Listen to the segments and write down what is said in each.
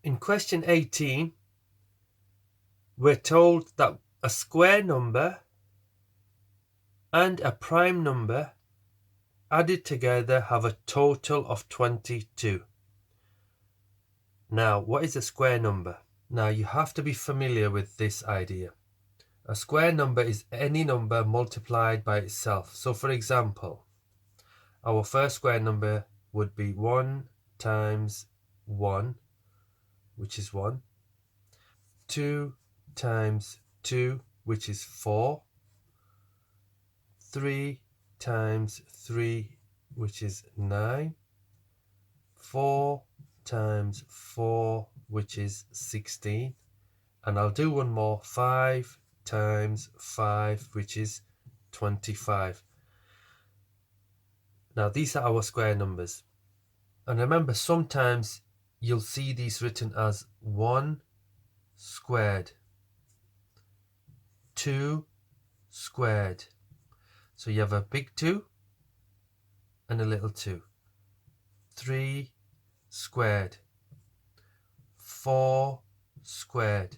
In question 18, we're told that a square number and a prime number added together have a total of 22. Now, what is a square number? Now, you have to be familiar with this idea. A square number is any number multiplied by itself. So, for example, our first square number would be 1 times 1, which is 1. 2 times 2, which is 4. 3 times 3, which is 9. 4 times 4, which is 16. And I'll do one more, 5 times 5, which is 25. Now, these are our square numbers. And remember, sometimes you'll see these written as 1 squared, 2 squared. So you have a big 2 and a little 2. 3 squared, 4 squared,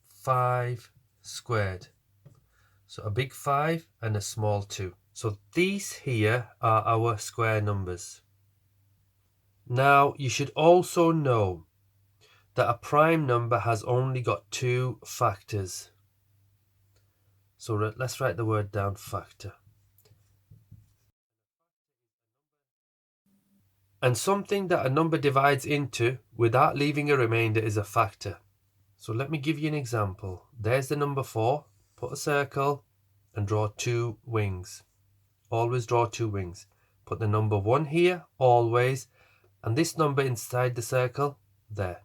5 squared. So a big 5 and a small 2. So these here are our square numbers. Now you should also know that a prime number has only got 2 factors. So let's write the word down, factor. And something that a number divides into without leaving a remainder is a factor. So let me give you an example. There's the number 4. Put a circle and draw 2 wings. Always draw 2 wings. Put the number 1 here, always, and this number inside the circle, there.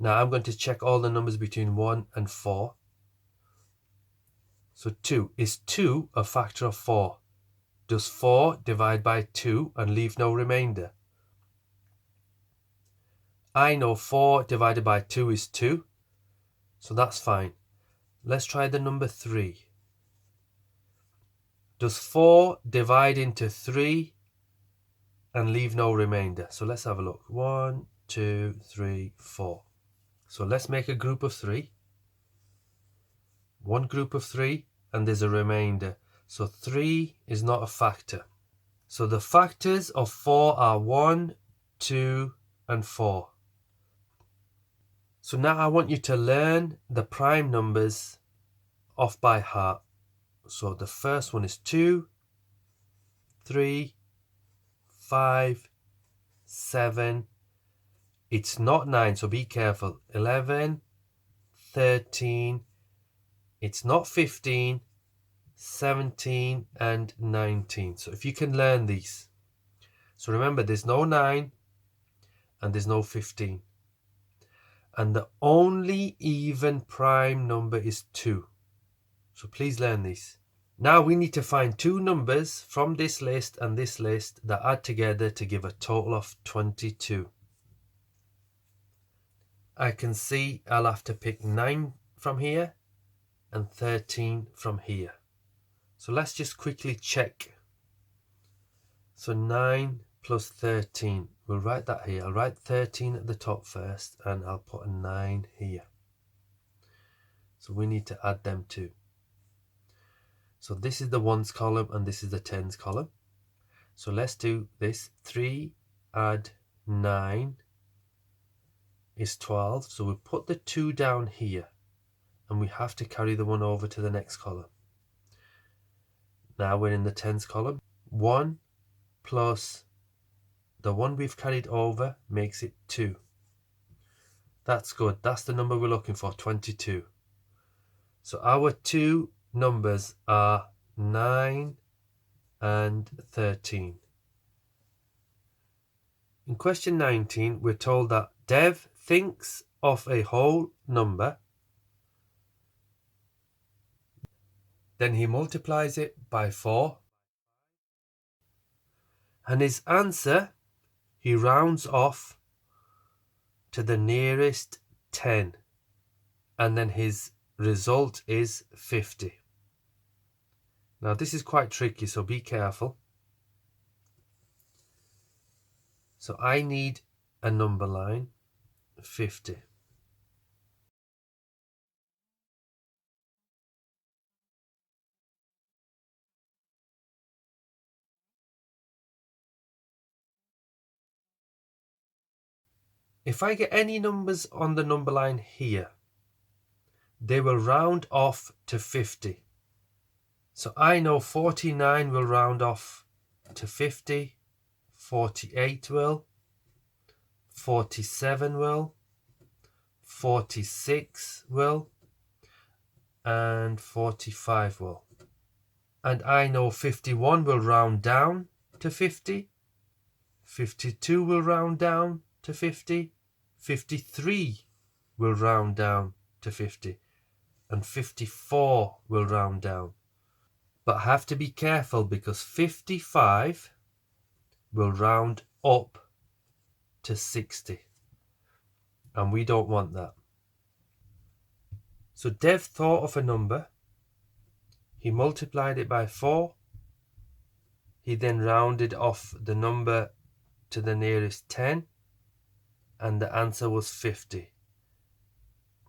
Now I'm going to check all the numbers between 1 and 4. So 2. Is 2 a factor of 4? Does 4 divide by 2 and leave no remainder? I know 4 divided by 2 is 2, so that's fine. Let's try the number 3. Does 4 divide into 3 and leave no remainder? So let's have a look. 1, 2, 3, 4. So let's make a group of 3. One group of 3, and there's a remainder. So 3 is not a factor. So the factors of 4 are 1, 2, and 4. So now I want you to learn the prime numbers off by heart. So the first one is 2, 3, 5, 7. It's not 9, so be careful. 11, 13. It's not 15, 17, and 19. So if you can learn these. So remember, there's no 9 and there's no 15. And the only even prime number is 2. So please learn these. Now we need to find 2 numbers from this list and this list that add together to give a total of 22. I can see I'll have to pick 9 from here and 13 from here. So let's just quickly check. So 9 plus 13. We'll write that here. I'll write 13 at the top first and I'll put a 9 here. So we need to add them too. So this is the ones column and this is the tens column. So let's do this. 3 add 9 is 12. So we'll put the 2 down here and we have to carry the 1 over to the next column. Now we're in the tens column. 1 plus the 1 we've carried over makes it 2. That's good. That's the number we're looking for, 22. So our 2 numbers are 9 and 13. In question 19, we're told that Dev thinks of a whole number, then he multiplies it by 4, and his answer, he rounds off to the nearest 10, and then his result is 50. Now this is quite tricky, so be careful. So I need a number line 50. If I get any numbers on the number line here, they will round off to 50. So I know 49 will round off to 50, 48 will, 47 will, 46 will, and 45 will. And I know 51 will round down to 50, 52 will round down to 50, 53 will round down to 50, and 54 will round down. But I have to be careful because 55 will round up to 60. And we don't want that. So Dev thought of a number. He multiplied it by 4. He then rounded off the number to the nearest 10. And the answer was 50.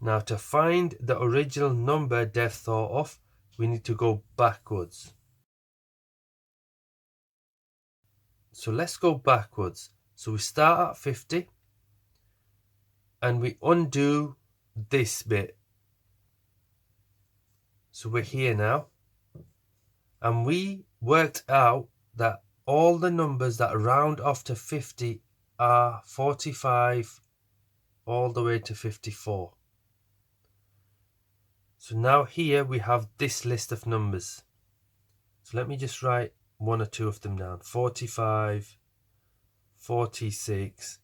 Now to find the original number Dev thought of, we need to go backwards. So let's go backwards. So we start at 50 and we undo this bit. So we're here now. And we worked out that all the numbers that round off to 50 are 45 all the way to 54. So now here we have this list of numbers. So let me just write one or two of them down. 45, 46,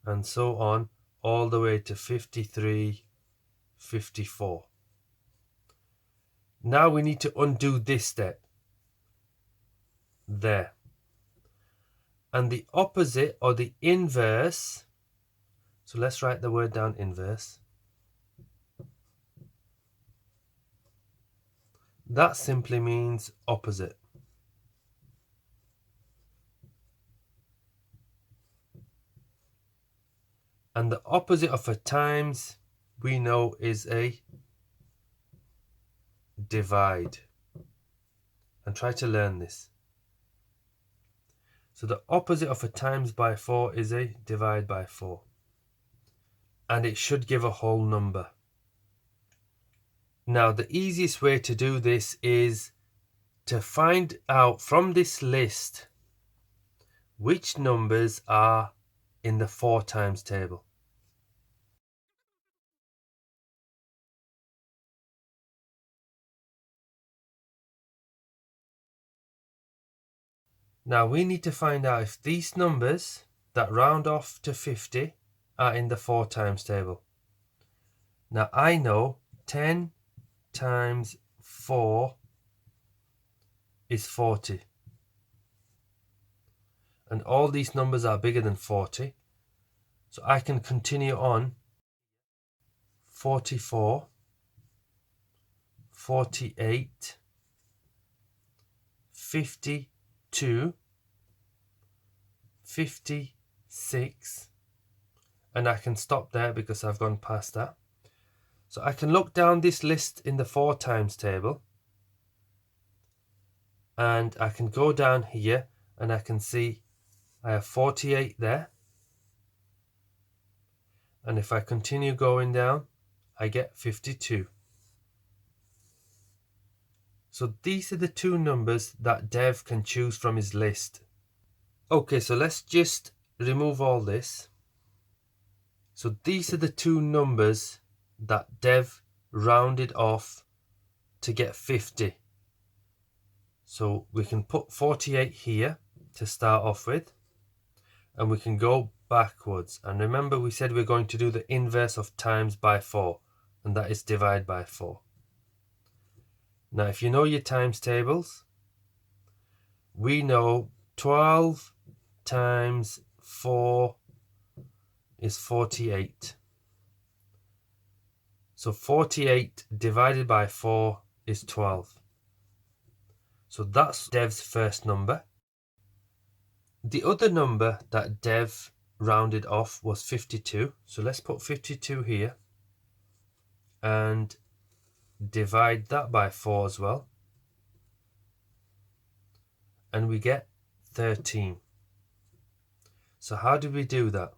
and so on, all the way to 53, 54. Now we need to undo this step. There. And the opposite or the inverse, so let's write the word down, inverse. That simply means opposite. And the opposite of a times we know is a divide. And try to learn this. So the opposite of a times by 4 is a divide by 4. And it should give a whole number. Now the easiest way to do this is to find out from this list which numbers are in the 4 times table. Now we need to find out if these numbers that round off to 50 are in the 4 times table. Now I know 10 times 4 is 40. And all these numbers are bigger than 40. So I can continue on. 44, 48, 52, 56, and I can stop there because I've gone past that. So I can look down this list in the 4 times table and I can go down here and I can see I have 48 there, and if I continue going down I get 52. So these are the 2 numbers that Dev can choose from his list. Okay, so let's just remove all this. So these are the 2 numbers that Dev rounded off to get 50. So we can put 48 here to start off with, and we can go backwards. And remember we said we're going to do the inverse of times by 4, and that is divide by 4. Now if you know your times tables, we know 12 times 4 is 48. So 48 divided by 4 is 12. So that's Dev's first number. The other number that Dev rounded off was 52. So let's put 52 here and divide that by 4 as well. And we get 13. So how did we do that?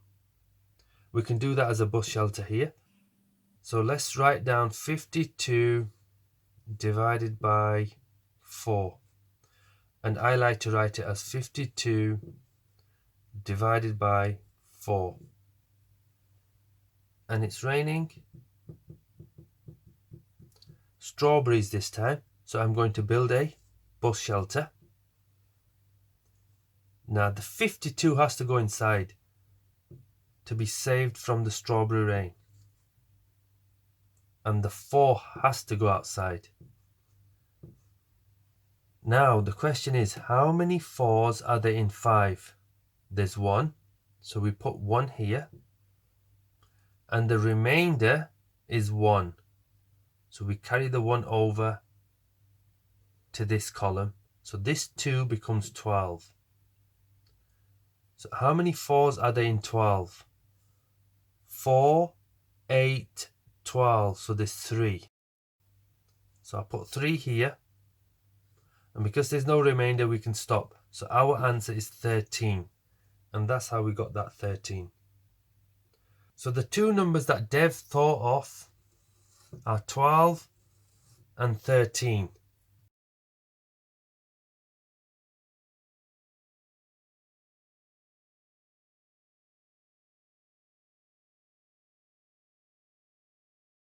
We can do that as a bus shelter here. So let's write down 52 divided by 4. And I like to write it as 52 divided by 4. And it's raining strawberries this time. So I'm going to build a bus shelter. Now the 52 has to go inside to be saved from the strawberry rain. And the 4 has to go outside. Now the question is, how many 4s are there in 5? There's 1, so we put 1 here. And the remainder is 1. So we carry the 1 over to this column. So this 2 becomes 12. So how many 4s are there in 12? 4, 8, 12. So there's 3. So I put 3 here. And because there's no remainder, we can stop. So our answer is 13. And that's how we got that 13. So the two numbers that Dev thought of are 12 and 13.